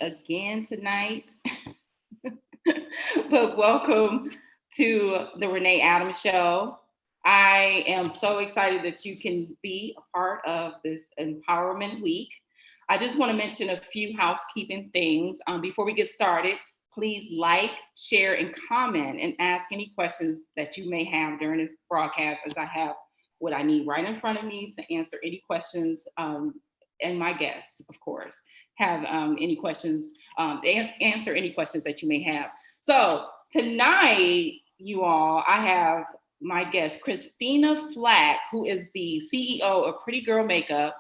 again tonight. But welcome to the Renee Adams Show. I am so excited that you can be a part of this Empowerment Week. I just want to mention a few housekeeping things before we get started. Please like, share, and comment and ask any questions that you may have during this broadcast, as I have what I need right in front of me to answer any questions. And my guests, of course, have any questions, answer any questions that you may have. So tonight, you all, I have my guest, Christina Flach, who is the CEO of Pretty Girl Makeup.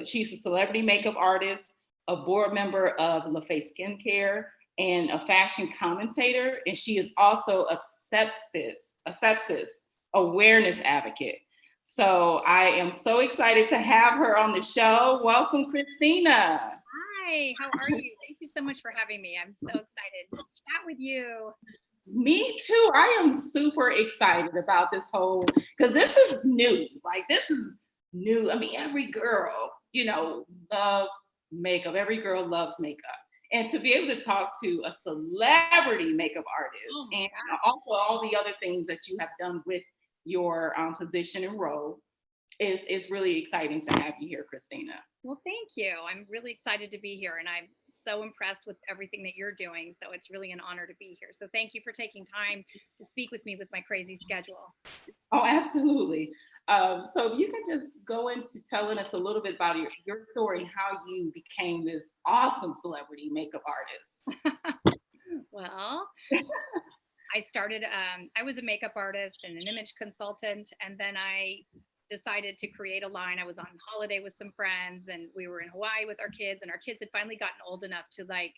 She's a celebrity makeup artist, a board member of LAFACE Skincare, and a fashion commentator. And she is also a SEPSIS awareness advocate. So I am so excited to have her on the show. Welcome, Christina. Hi, how are you? Thank you so much for having me. I'm so excited to chat with you. Me too. I am super excited about this whole, because this is new. Like, this is new. I mean, every girl, love makeup. Every girl loves makeup. And to be able to talk to a celebrity makeup artist and also all the other things that you have done with your position and role is really exciting to have you here, Christina. Well, thank you. I'm really excited to be here, and I'm so impressed with everything that you're doing. So it's really an honor to be here. So thank you for taking time to speak with me with my crazy schedule. Oh, absolutely. So you can just go into telling us a little bit about your story and how you became this awesome celebrity makeup artist. Well, I started, I was a makeup artist and an image consultant, and then I decided to create a line. I was on holiday with some friends, and we were in Hawaii with our kids, and our kids had finally gotten old enough to like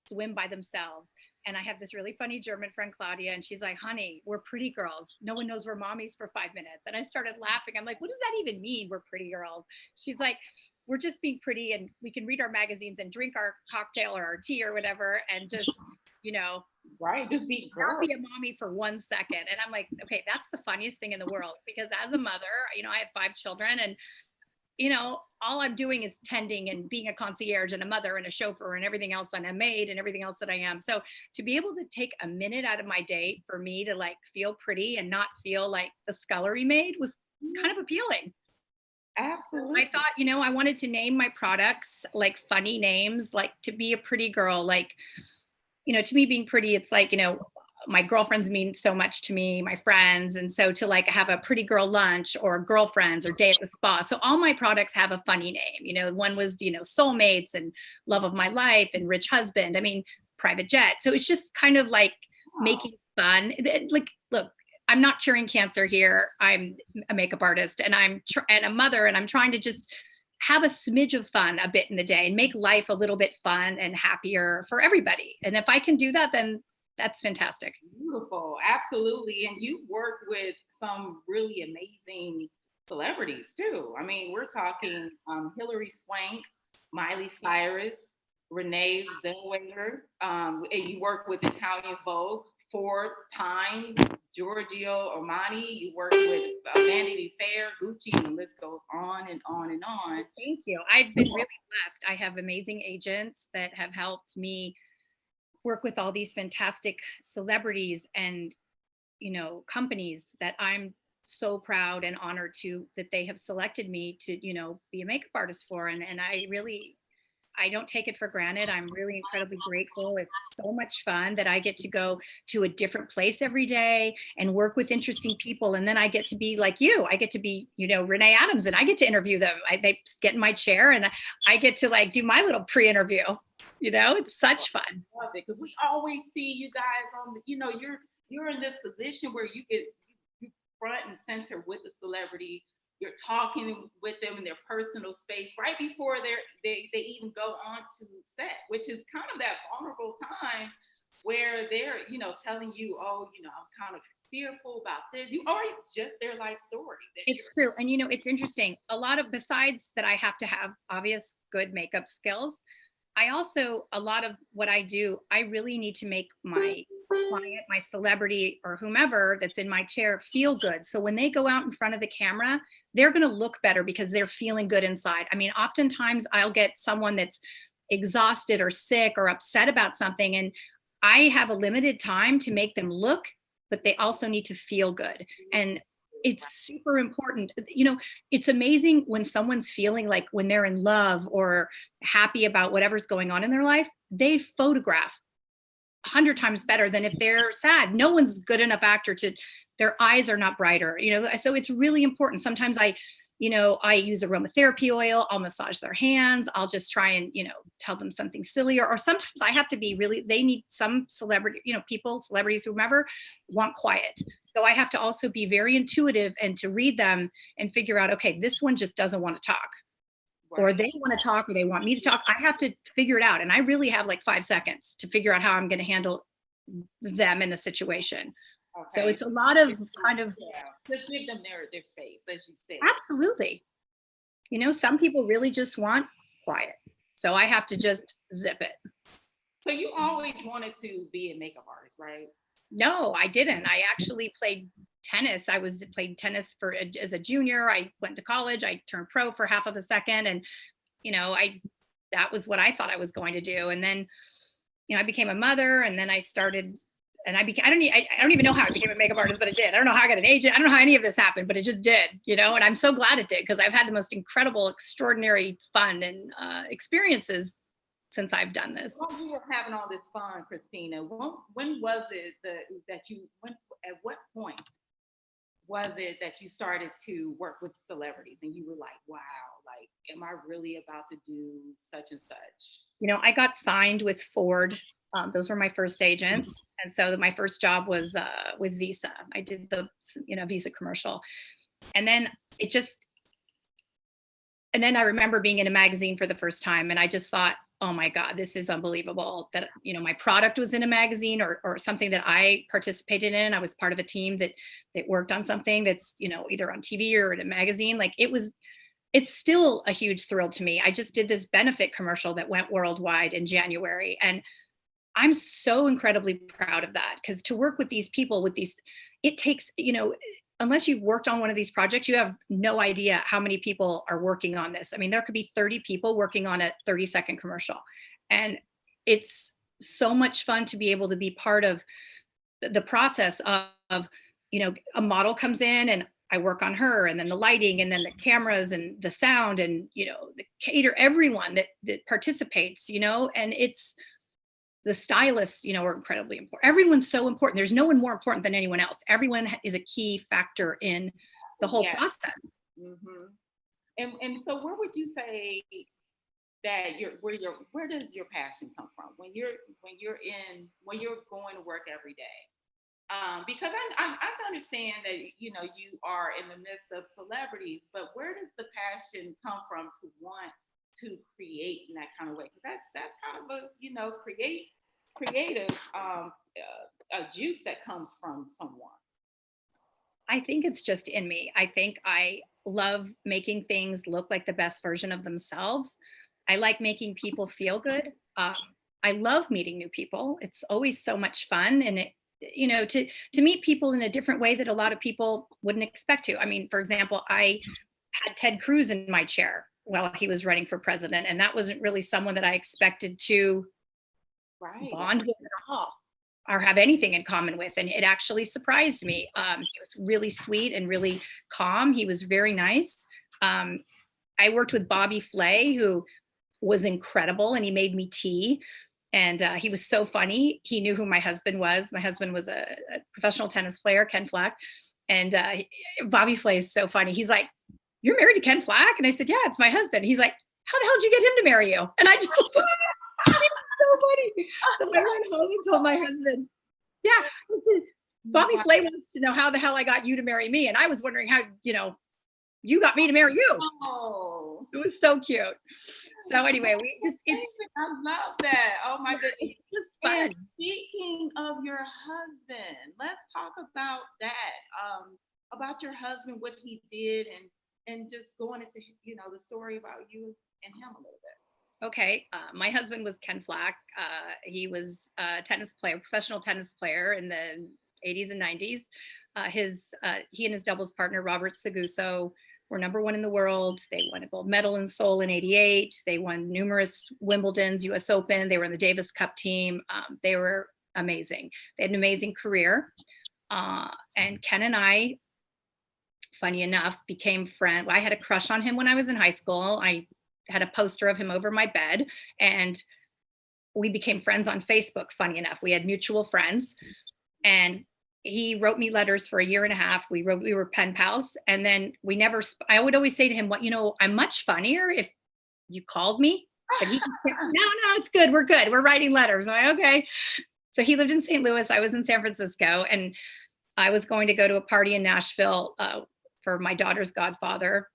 swim by themselves. And I have this really funny German friend, Claudia, and she's like, honey, we're pretty girls. No one knows we're mommies for 5 minutes. And I started laughing. I'm like, what does that even mean? We're pretty girls. She's like, we're just being pretty, and we can read our magazines and drink our cocktail or our tea or whatever, and just, right, just be not be a mommy for 1 second. And I'm like, okay, that's the funniest thing in the world, because as a mother, I have 5 children, and all I'm doing is tending and being a concierge and a mother and a chauffeur and everything else, and a maid and everything else that I am. So to be able to take a minute out of my day for me to like feel pretty and not feel like the scullery maid was kind of appealing. Absolutely. I thought, I wanted to name my products like funny names, like to be a pretty girl, like, to me being pretty, it's like, my girlfriends mean so much to me, my friends. And so to like have a pretty girl lunch or girlfriends or day at the spa. So all my products have a funny name. One was, soulmates and love of my life and rich husband. I mean, private jet. So it's just kind of like making fun. Like, look, I'm not curing cancer here. I'm a makeup artist, and I'm and a mother, and I'm trying to just have a smidge of fun a bit in the day and make life a little bit fun and happier for everybody. And if I can do that, then that's fantastic. Beautiful. Absolutely. And you work with some really amazing celebrities too. I mean, we're talking Hilary Swank, Miley Cyrus, Renee Zellweger, and you work with Italian Vogue, Forbes, Time, Giorgio Armani. You work with Vanity Fair, Gucci, and the list goes on and on and on. Thank you. I've been really blessed. I have amazing agents that have helped me work with all these fantastic celebrities and, companies that I'm so proud and honored that they have selected me to, be a makeup artist for. And I don't take it for granted. I'm really incredibly grateful. It's so much fun that I get to go to a different place every day and work with interesting people. And then I get to be like you. I get to be, Renee Adams, and I get to interview them. They get in my chair, and I get to like do my little pre-interview. It's such fun. I love it, because we always see you guys on the, you're in this position where you front and center with the celebrity. You're talking with them in their personal space right before they even go on to set, which is kind of that vulnerable time where they're, telling you, oh, I'm kind of fearful about this. You already just their life story. It's true. And, it's interesting. A lot of, besides that I have to have obvious good makeup skills, a lot of what I do, I really need to make my client, my celebrity, or whomever that's in my chair feel good. So when they go out in front of the camera, they're going to look better because they're feeling good inside. I mean, oftentimes I'll get someone that's exhausted or sick or upset about something. And I have a limited time to make them look, but they also need to feel good. And it's super important. You know, it's amazing when someone's feeling like when they're in love or happy about whatever's going on in their life, they photograph 100 times better than if they're sad. No one's good enough actor to, their eyes are not brighter, you know? So it's really important. Sometimes I use aromatherapy oil, I'll massage their hands, I'll just try and, tell them something silly, or sometimes I have to be really, they need some celebrity, people, celebrities, whomever want quiet. So I have to also be very intuitive and to read them and figure out, okay, this one just doesn't want to talk. Right. Or they want to talk or they want me to talk. I have to figure it out. And I really have like 5 seconds to figure out how I'm going to handle them in the situation. Okay. So it's a lot of kind of. Yeah. Just give them their space, as you said. Absolutely. Some people really just want quiet. So I have to just zip it. So you always wanted to be a makeup artist, right? No, I didn't. I actually played tennis. I played tennis as a junior. I went to college. I turned pro for half of a second. And, that was what I thought I was going to do. And then, I became a mother, and then I started, and I don't even know how I became a makeup artist, but it did. I don't know how I got an agent. I don't know how any of this happened, but it just did, and I'm so glad it did, because I've had the most incredible, extraordinary fun and experiences since I've done this. While you were having all this fun, Christina, when was it at what point was it that you started to work with celebrities and you were like, wow, like, am I really about to do such and such? I got signed with Ford. Those were my first agents. And so my first job was with Visa. I did the, Visa commercial. And then I remember being in a magazine for the first time, and I just thought, oh my God, this is unbelievable that, my product was in a magazine or something that I participated in. I was part of a team that worked on something that's, either on TV or in a magazine. Like it's still a huge thrill to me. I just did this benefit commercial that went worldwide in January. And I'm so incredibly proud of that, because to work with these people, it takes, unless you've worked on one of these projects, you have no idea how many people are working on this. I mean, there could be 30 people working on a 30-second commercial. And it's so much fun to be able to be part of the process of, a model comes in and I work on her, and then the lighting, and then the cameras and the sound, and, the cater, everyone that participates, and it's, the stylists, are incredibly important. Everyone's so important. There's no one more important than anyone else. Everyone is a key factor in the whole process. Mm-hmm. And so where would you say that where does your passion come from when you're going to work every day? Because I understand that, you are in the midst of celebrities, but where does the passion come from to want to create in that kind of way? Because that's kind of a, creative a juice that comes from someone. I think it's just in me. I think I love making things look like the best version of themselves. I like making people feel good. I love meeting new people. It's always so much fun, and to meet people in a different way that a lot of people wouldn't expect to. I mean, for example, I had Ted Cruz in my chair while he was running for president, and that wasn't really someone that I expected to bond with at all or have anything in common with. And it actually surprised me. He was really sweet and really calm. He was very nice. I worked with Bobby Flay, who was incredible, and he made me tea. And he was so funny. He knew who my husband was. My husband was a professional tennis player, Ken Flach. And Bobby Flay is so funny. He's like, "You're married to Ken Flach?" And I said, "Yeah, it's my husband." He's like, "How the hell did you get him to marry you?" And I just was like, so funny. So I went home and told my husband, "Yeah, Bobby Flay wants to know how the hell I got you to marry me." And I was wondering how, you got me to marry you. Oh, it was so cute. So anyway, I love that. Oh my goodness. It's just fun. And speaking of your husband, let's talk about that. About your husband, what he did, and just going into, the story about you and him a little bit. Okay. My husband was Ken Flach. He was a professional tennis player in the 80s and 90s. He and his doubles partner, Robert Seguso, were #1 in the world. They won a gold medal in Seoul in '88. They won numerous Wimbledons, US Open. They were in the Davis Cup team. They were amazing. They had an amazing career. And Ken and I, funny enough, became friends. I had a crush on him when I was in high school. I had a poster of him over my bed, and we became friends on Facebook. Funny enough, we had mutual friends, and he wrote me letters for a year and a half. We were pen pals, and then we never. I would always say to him, "What, I'm much funnier if you called me." But he, no, it's good. We're good. We're writing letters. I'm like, okay. So he lived in St. Louis. I was in San Francisco, and I was going to go to a party in Nashville for my daughter's godfather.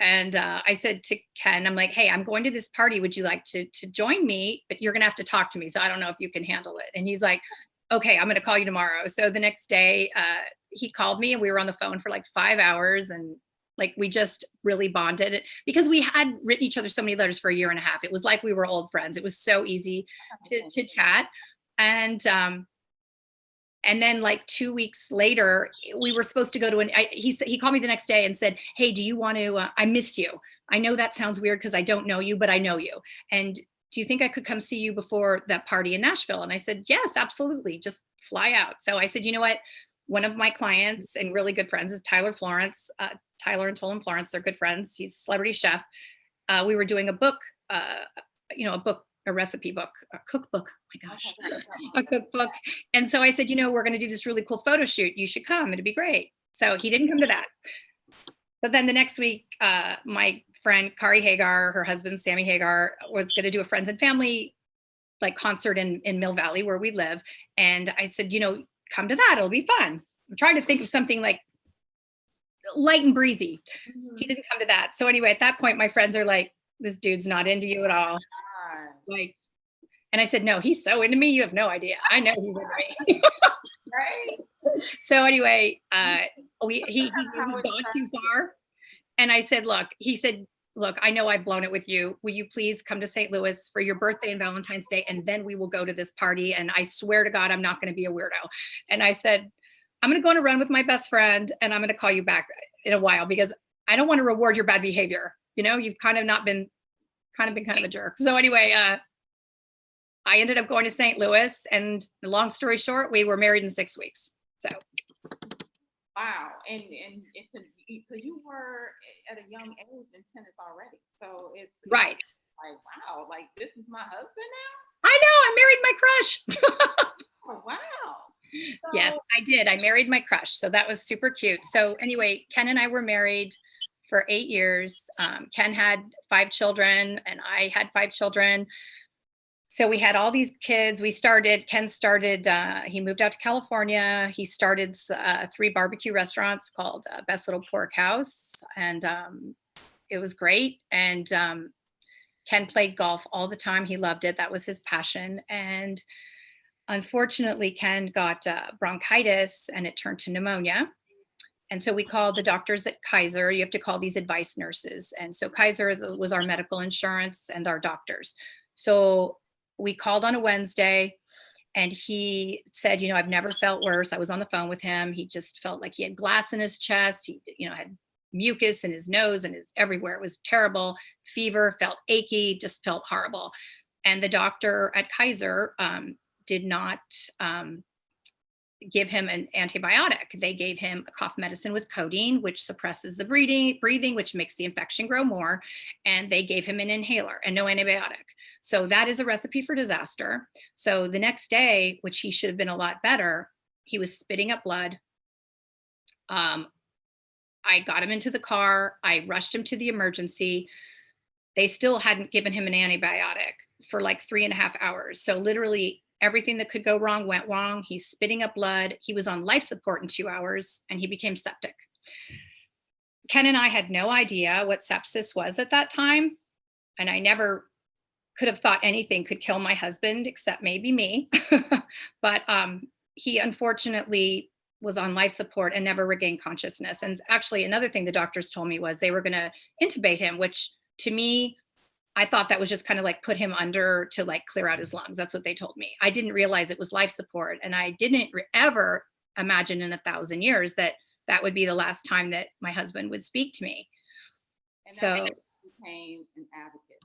And I said to Ken, I'm like, hey, I'm going to this party. Would you like to join me? But you're going to have to talk to me. So I don't know if you can handle it. And he's like, okay, I'm going to call you tomorrow. So the next day he called me, and we were on the phone for like 5 hours. And like, we just really bonded because we had written each other so many letters for a year and a half. It was like we were old friends. It was so easy to chat. And then like 2 weeks later, we were supposed to go to he called me the next day and said, hey, do you want to, I miss you. I know that sounds weird because I don't know you, but I know you. And do you think I could come see you before that party in Nashville? And I said, yes, absolutely. Just fly out. So I said, you know what? One of my clients and really good friends is Tyler Florence. Tyler and Tolan Florence are good friends. He's a celebrity chef. We were doing a book, a recipe book, a cookbook. Oh my gosh, a cookbook. And so I said, we're going to do this really cool photo shoot. You should come. It'd be great. So he didn't come to that. But then the next week, my friend Kari Hagar, her husband Sammy Hagar, was going to do a friends and family like concert in Mill Valley where we live. And I said, come to that. It'll be fun. I'm trying to think of something like light and breezy. Mm-hmm. He didn't come to that. So anyway, at that point, my friends are like, this dude's not into you at all. Like, and I said, no, he's so into me. You have no idea. I know he's into me. Right. So anyway, he gone too far. And I said, he said, I know I've blown it with you. Will you please come to St. Louis for your birthday and Valentine's Day? And then we will go to this party. And I swear to God, I'm not going to be a weirdo. And I said, I'm going to go on a run with my best friend, and I'm going to call you back in a while because I don't want to reward your bad behavior. You've kind of been a jerk. So anyway, I ended up going to St. Louis, and long story short, we were married in 6 weeks. So. Wow. And it's because you were at a young age in tennis already. So it's right. Like, wow, like this is my husband now? I know, I married my crush. Oh, wow. So, yes, I did. I married my crush. So that was super cute. So anyway, Ken and I were married for 8 years. Ken had 5 children and I had 5 children. So we had all these kids. Ken started, he moved out to California. He started 3 barbecue restaurants called Best Little Pork House. And it was great. And Ken played golf all the time. He loved it. That was his passion. And unfortunately, Ken got bronchitis and it turned to pneumonia. And so we called the doctors at Kaiser. You have to call these advice nurses. And so Kaiser was our medical insurance and our doctors. So we called on a Wednesday and he said, I've never felt worse. I was on the phone with him. He just felt like he had glass in his chest. He, had mucus in his nose and everywhere. It was terrible. Fever, felt achy, just felt horrible. And the doctor at Kaiser did not give him an antibiotic. They gave him a cough medicine with codeine, which suppresses the breathing, which makes the infection grow more. And they gave him an inhaler and no antibiotic. So that is a recipe for disaster. So the next day, which he should have been a lot better, he was spitting up blood. I got him into the car. I rushed him to the emergency. They still hadn't given him an antibiotic for like 3.5 hours. So literally everything that could go wrong went wrong. He's spitting up blood. He was on life support in 2 hours and he became septic. Ken and I had no idea what sepsis was at that time. And I never could have thought anything could kill my husband except maybe me. But he unfortunately was on life support and never regained consciousness. And actually another thing the doctors told me was they were going to intubate him, which to me, I thought that was just kind of like put him under to like clear out his lungs. That's what they told me. I didn't realize it was life support. And I didn't ever imagine in 1,000 years that would be the last time that my husband would speak to me. And that's So when you became an advocate.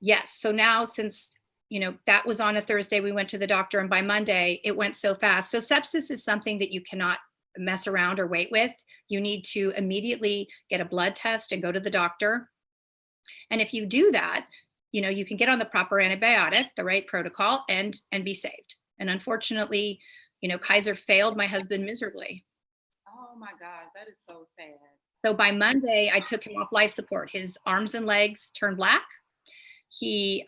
yes. So now since, that was on a Thursday, we went to the doctor, and by Monday it went so fast. So sepsis is something that you cannot mess around or wait with. You need to immediately get a blood test and go to the doctor. And if you do that, you can get on the proper antibiotic, the right protocol, and be saved. And unfortunately, Kaiser failed my husband miserably. Oh my gosh, that is so sad. So by Monday, I took him off life support. His arms and legs turned black. He,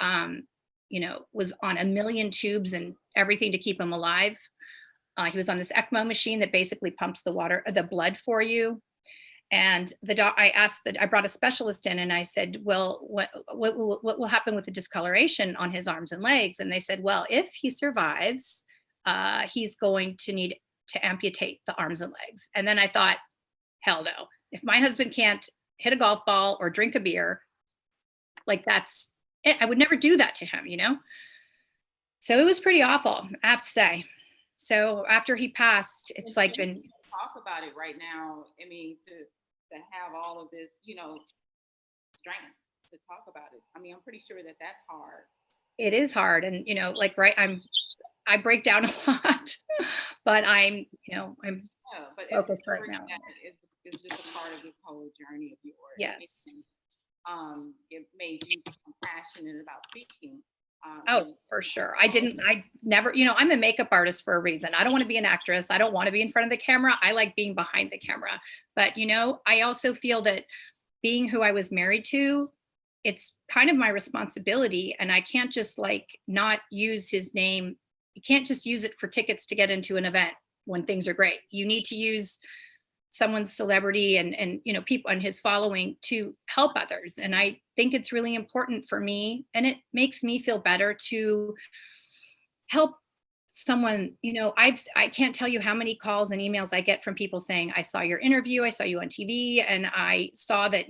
was on a million tubes and everything to keep him alive. He was on this ECMO machine that basically pumps the blood for you. And I brought a specialist in, and I said, well, what will happen with the discoloration on his arms and legs? And they said, well, if he survives, he's going to need to amputate the arms and legs. And then I thought, hell no. If my husband can't hit a golf ball or drink a beer, like that's it. I would never do that to him, So it was pretty awful, I have to say. So after he passed, it's like been talk about it right now. I mean, to have all of this, strength to talk about it. I mean, I'm pretty sure that that's hard. It is hard, and right, I break down a lot, but I'm but focused right now. It's just a part of this whole journey of yours. Yes. It made you become passionate about speaking. Oh, for sure. I never, I'm a makeup artist for a reason. I don't want to be an actress. I don't want to be in front of the camera. I like being behind the camera. But, I also feel that being who I was married to, it's kind of my responsibility. And I can't just not use his name. You can't just use it for tickets to get into an event when things are great. You need to use someone's celebrity and people and his following to help others. And I think it's really important for me, and it makes me feel better to help someone. I can't tell you how many calls and emails I get from people saying, I saw your interview, I saw you on TV, and I saw that,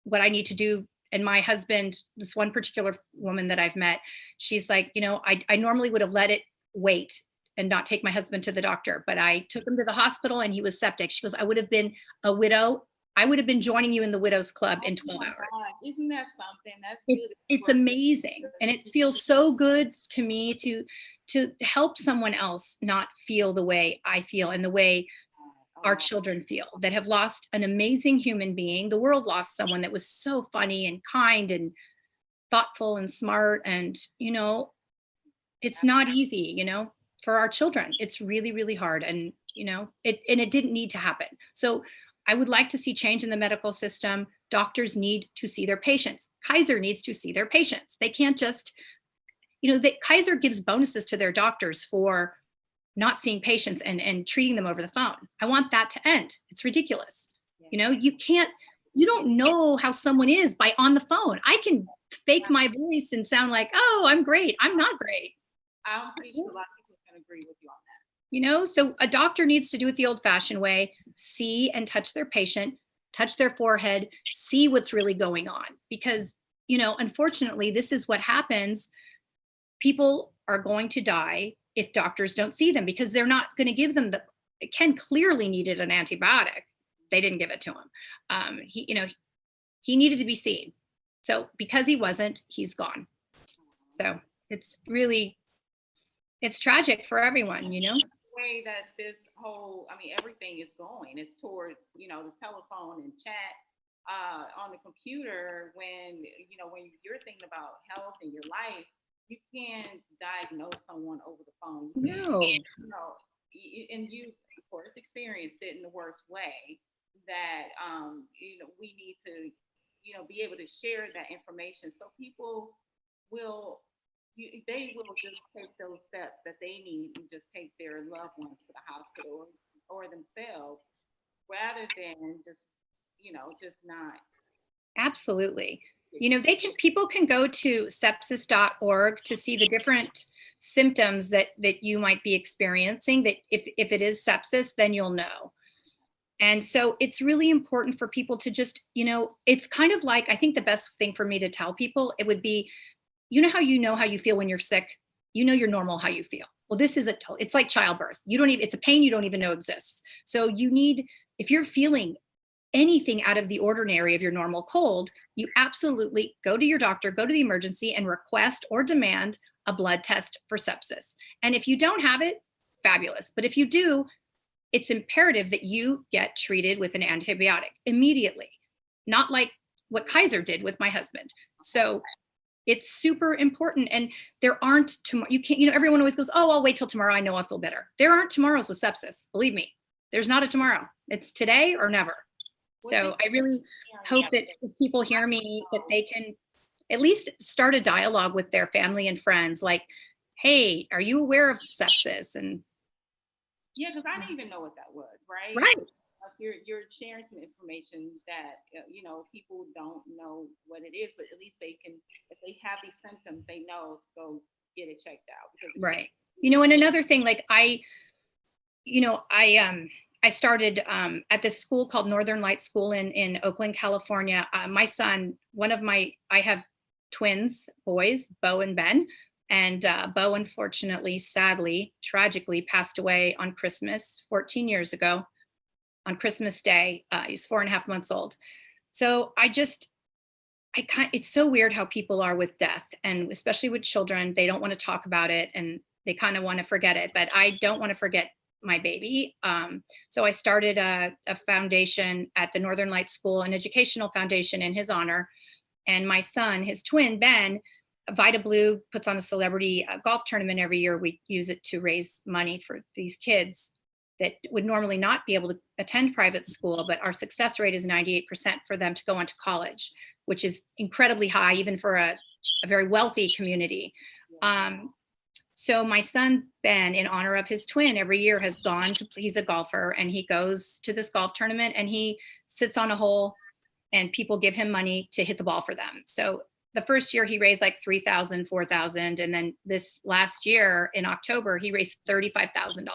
what I need to do. And my husband, this one particular woman that I've met, she's like, I normally would have let it wait and not take my husband to the doctor, but I took him to the hospital and he was septic. She goes, I would have been a widow. I would have been joining you in the Widows Club in 12 hours. Gosh, isn't that something? That's it's amazing. And it feels so good to me to help someone else not feel the way I feel and the way our children feel that have lost an amazing human being. The world lost someone that was so funny and kind and thoughtful and smart. And, it's not easy, for our children. It's really, really hard. And, it didn't need to happen. So I would like to see change in the medical system. Doctors need to see their patients. Kaiser needs to see their patients. They can't just, Kaiser gives bonuses to their doctors for not seeing patients and treating them over the phone. I want that to end. It's ridiculous. Yeah. You don't know how someone is by on the phone. I can fake my voice and sound like, oh, I'm great. I'm not great. I'm pretty sure a lot of people can agree with you on that. So a doctor needs to do it the old fashioned way, see and touch their patient, touch their forehead, see what's really going on. Because, unfortunately, this is what happens. People are going to die if doctors don't see them because they're not going to give them Ken clearly needed an antibiotic. They didn't give it to him. He needed to be seen. So because he wasn't, he's gone. So it's tragic for everyone, The way that this whole, everything is going is towards, the telephone and chat on the computer when you're thinking about health and your life. You can't diagnose someone over the phone. No. And you, of course, experienced it in the worst way that, we need to, be able to share that information so people will, they will just take those steps that they need and just take their loved ones to the hospital or themselves rather than just not. Absolutely. People can go to sepsis.org to see the different symptoms that you might be experiencing, that if it is sepsis, then you'll know. And so it's really important for people to just, it's kind of like, I think the best thing for me to tell people, it would be, how you feel when you're sick, you're normal how you feel. Well, this is it's like childbirth. It's a pain you don't even know exists. So if you're feeling anything out of the ordinary of your normal cold, you absolutely go to your doctor, go to the emergency and request or demand a blood test for sepsis. And if you don't have it, fabulous. But if you do, it's imperative that you get treated with an antibiotic immediately, not like what Kaiser did with my husband. So it's super important. And there aren't tomorrow. You can't, everyone always goes, oh, I'll wait till tomorrow. I know I'll feel better. There aren't tomorrows with sepsis. Believe me, there's not a tomorrow. It's today or never. So I really hope that if people hear me, that they can at least start a dialogue with their family and friends. Like, hey, are you aware of sepsis? And yeah, because I didn't even know what that was, right? Right. You're sharing some information that people don't know what it is, but at least they can, if they have these symptoms, they know to go get it checked out. Right. And another thing, like I started at this school called Northern Light School in Oakland, California. My son, I have twins, boys, Bo and Ben. And Bo, unfortunately, sadly, tragically passed away on Christmas 14 years ago. On Christmas Day, he's 4.5 months old. So it's so weird how people are with death, and especially with children, they don't want to talk about it and they kind of want to forget it, but I don't want to forget my baby. So I started a foundation at the Northern Light School, an educational foundation in his honor. And my son, his twin, Ben, Vita Blue puts on a celebrity golf tournament every year. We use it to raise money for these kids that would normally not be able to attend private school, but our success rate is 98% for them to go on to college, which is incredibly high, even for a very wealthy community. So my son, Ben, in honor of his twin, every year has he's a golfer, and he goes to this golf tournament and he sits on a hole and people give him money to hit the ball for them. So the first year he raised like $3,000, $4,000. And then this last year in October, he raised $35,000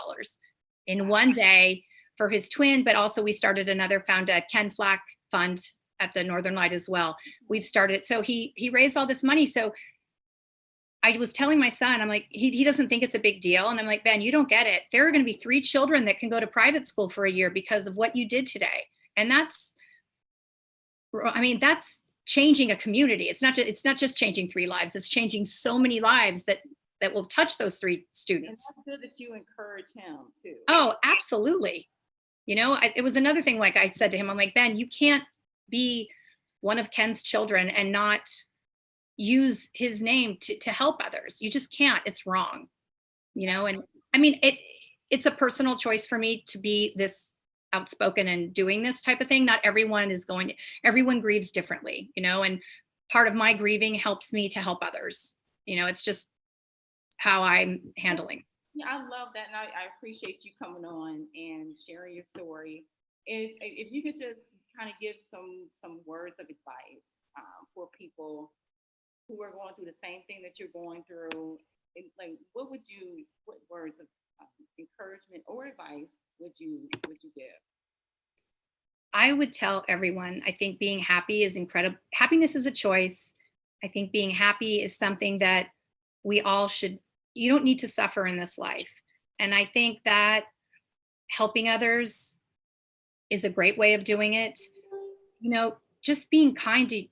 in one day for his twin. But also we started another Ken Flach fund at the Northern Light as well. We've started, so he raised all this money. So I was telling my son, I'm like, he doesn't think it's a big deal. And I'm like, Ben, you don't get it. There are going to be 3 children that can go to private school for a year because of what you did today. And that's changing a community. It's not just changing 3 lives. It's changing so many lives that will touch those 3 students. And that's good that you encourage him too. Oh, absolutely. It was another thing, like I said to him, I'm like, Ben, you can't be one of Ken's children and not use his name to help others. You just can't. It's wrong. And I mean, it's a personal choice for me to be this outspoken and doing this type of thing. Not everyone everyone grieves differently, and part of my grieving helps me to help others. It's just how I'm handling. Yeah, I love that. And I appreciate you coming on and sharing your story. If you could just kind of give some words of advice for people who are going through the same thing that you're going through, like what words of encouragement or advice would you give? I would tell everyone, I think being happy is incredible. Happiness is a choice. I think being happy is something that we all should. You don't need to suffer in this life. And I think that helping others is a great way of doing it. Just being kind to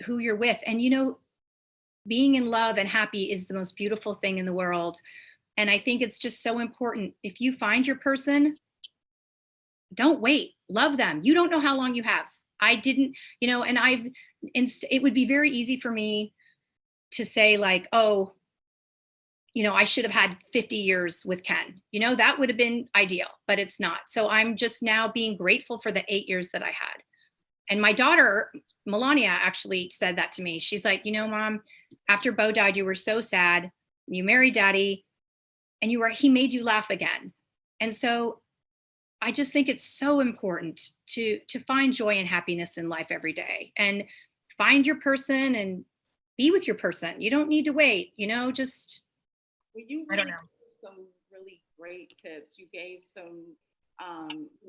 who you're with, and being in love and happy is the most beautiful thing in the world. And I think it's just so important. If you find your person, don't wait. Love them. You don't know how long you have. I didn't, and it would be very easy for me to say like, oh, I should have had 50 years with Ken. That would have been ideal, but it's not. So I'm just now being grateful for the 8 years that I had. And my daughter, Melania, actually said that to me. She's like, Mom, after Bo died, you were so sad. You married Daddy, and he made you laugh again. And so I just think it's so important to find joy and happiness in life every day, and find your person and be with your person. You don't need to wait, just. Well, you I don't know. Some really great tips. You gave some,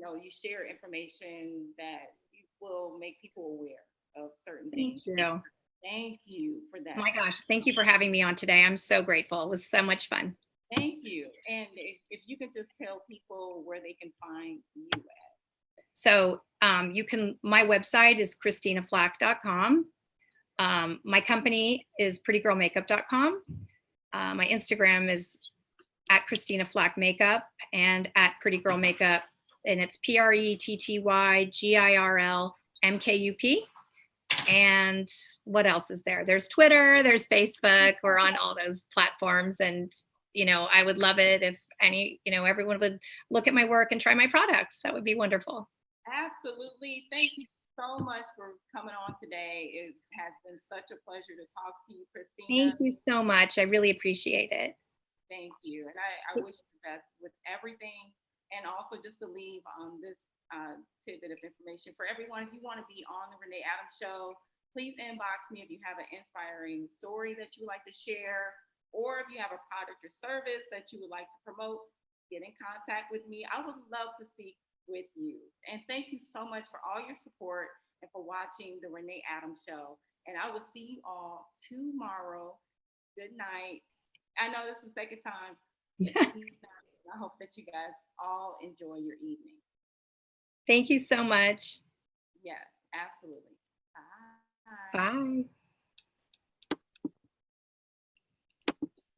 you share information that will make people aware of certain things. Thank you. Thank you for that. My gosh, thank you for having me on today. I'm so grateful. It was so much fun. Thank you. And if you could just tell people where they can find you at. So my website is ChristinaFlach.com. My company is PrettyGirlMakeup.com. My Instagram is at Christina Flach Makeup and at Pretty Girl Makeup, and it's PrettyGirlMkup. And what else is there? There's Twitter, there's Facebook. We're on all those platforms, and I would love it if everyone would look at my work and try my products. That would be wonderful. Absolutely. Thank you so much for coming on today. It has been such a pleasure to talk to you, Christina. Thank you so much. I really appreciate it. Thank you. And I wish you the best with everything. And also just to leave this tidbit of information for everyone, if you want to be on the Renee Adams Show, please inbox me if you have an inspiring story that you would like to share, or if you have a product or service that you would like to promote, get in contact with me. I would love to speak with you. And thank you so much for all your support and for watching the Renee Adams Show. And I will see you all tomorrow. Good night. I know this is the second time. I hope that you guys all enjoy your evening. Thank you so much. Yes, absolutely. Bye. Bye.